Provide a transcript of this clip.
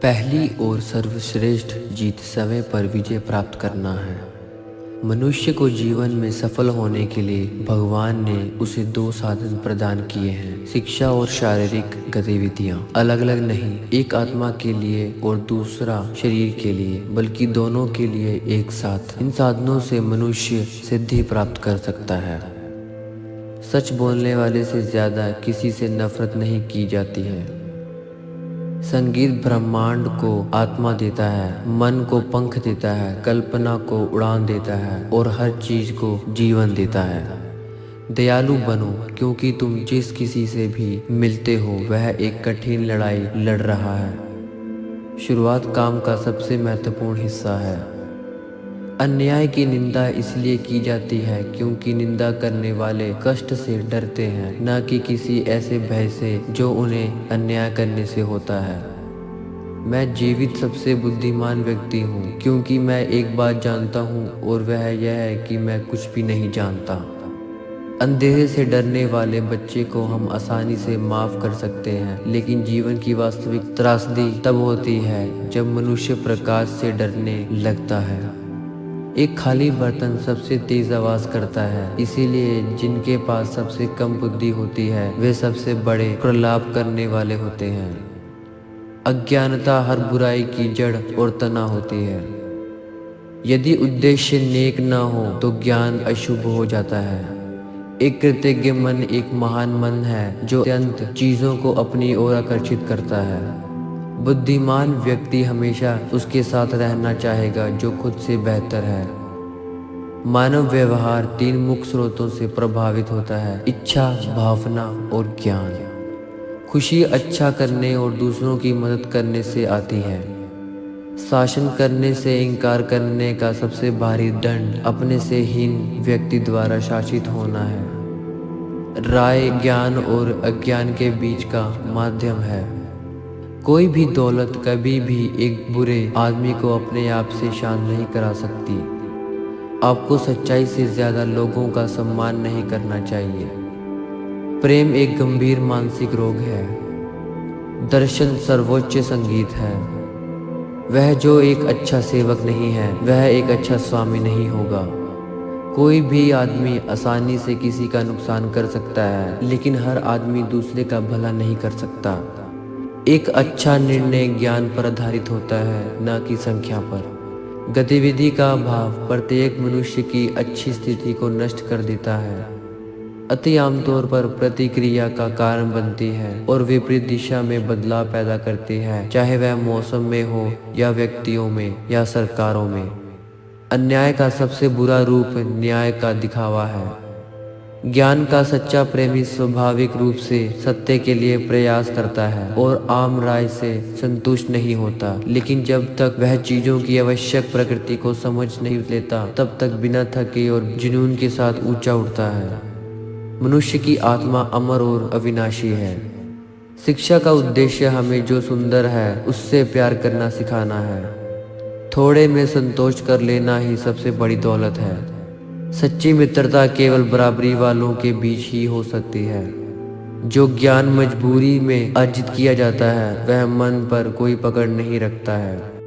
पहली और सर्वश्रेष्ठ जीत समय पर विजय प्राप्त करना है। मनुष्य को जीवन में सफल होने के लिए भगवान ने उसे दो साधन प्रदान किए हैं, शिक्षा और शारीरिक गतिविधियां। अलग अलग नहीं, एक आत्मा के लिए और दूसरा शरीर के लिए, बल्कि दोनों के लिए एक साथ। इन साधनों से मनुष्य सिद्धि प्राप्त कर सकता है। सच बोलने वाले से ज्यादा किसी से नफरत नहीं की जाती है। संगीत ब्रह्मांड को आत्मा देता है, मन को पंख देता है, कल्पना को उड़ान देता है और हर चीज को जीवन देता है। दयालु बनो, क्योंकि तुम जिस किसी से भी मिलते हो वह एक कठिन लड़ाई लड़ रहा है। शुरुआत काम का सबसे महत्वपूर्ण हिस्सा है। अन्याय की निंदा इसलिए की जाती है क्योंकि निंदा करने वाले कष्ट से डरते हैं, न कि किसी ऐसे भय से जो उन्हें अन्याय करने से होता है। मैं जीवित सबसे बुद्धिमान व्यक्ति हूँ, क्योंकि मैं एक बात जानता हूँ और वह यह है कि मैं कुछ भी नहीं जानता। अंधेरे से डरने वाले बच्चे को हम आसानी से माफ कर सकते हैं, लेकिन जीवन की वास्तविक त्रासदी तब होती है जब मनुष्य प्रकाश से डरने लगता है। एक खाली बर्तन सबसे तेज आवाज करता है, इसीलिए जिनके पास सबसे कम बुद्धि होती है वे सबसे बड़े प्रलाप करने वाले होते हैं। अज्ञानता हर बुराई की जड़ और तना होती है। यदि उद्देश्य नेक न हो तो ज्ञान अशुभ हो जाता है। एक कृतज्ञ मन एक महान मन है जो अत्यंत चीजों को अपनी ओर आकर्षित करता है। बुद्धिमान व्यक्ति हमेशा उसके साथ रहना चाहेगा जो खुद से बेहतर है। मानव व्यवहार तीन मुख्य स्रोतों से प्रभावित होता है: इच्छा, भावना और ज्ञान। खुशी अच्छा करने और दूसरों की मदद करने से आती है। शासन करने से इनकार करने का सबसे भारी दंड अपने से हीन व्यक्ति द्वारा शासित होना है। राय ज्ञान और अज्ञान के बीच का माध्यम है। कोई भी दौलत कभी भी एक बुरे आदमी को अपने आप से शांत नहीं करा सकती। आपको सच्चाई से ज्यादा लोगों का सम्मान नहीं करना चाहिए। प्रेम एक गंभीर मानसिक रोग है। दर्शन सर्वोच्च संगीत है। वह जो एक अच्छा सेवक नहीं है वह एक अच्छा स्वामी नहीं होगा। कोई भी आदमी आसानी से किसी का नुकसान कर सकता है, लेकिन हर आदमी दूसरे का भला नहीं कर सकता। एक अच्छा निर्णय ज्ञान पर आधारित होता है, न कि संख्या पर। गतिविधि का अभाव प्रत्येक मनुष्य की अच्छी स्थिति को नष्ट कर देता है। अति आमतौर पर प्रतिक्रिया का कारण बनती है और विपरीत दिशा में बदलाव पैदा करती है, चाहे वह मौसम में हो या व्यक्तियों में या सरकारों में। अन्याय का सबसे बुरा रूप न्याय का दिखावा है। ज्ञान का सच्चा प्रेमी स्वाभाविक रूप से सत्य के लिए प्रयास करता है और आम राय से संतुष्ट नहीं होता, लेकिन जब तक वह चीजों की आवश्यक प्रकृति को समझ नहीं लेता तब तक बिना थके और जुनून के साथ ऊंचा उठता है। मनुष्य की आत्मा अमर और अविनाशी है। शिक्षा का उद्देश्य हमें जो सुंदर है उससे प्यार करना सिखाना है। थोड़े में संतोष कर लेना ही सबसे बड़ी दौलत है। सच्ची मित्रता केवल बराबरी वालों के बीच ही हो सकती है। जो ज्ञान मजबूरी में अर्जित किया जाता है वह मन पर कोई पकड़ नहीं रखता है।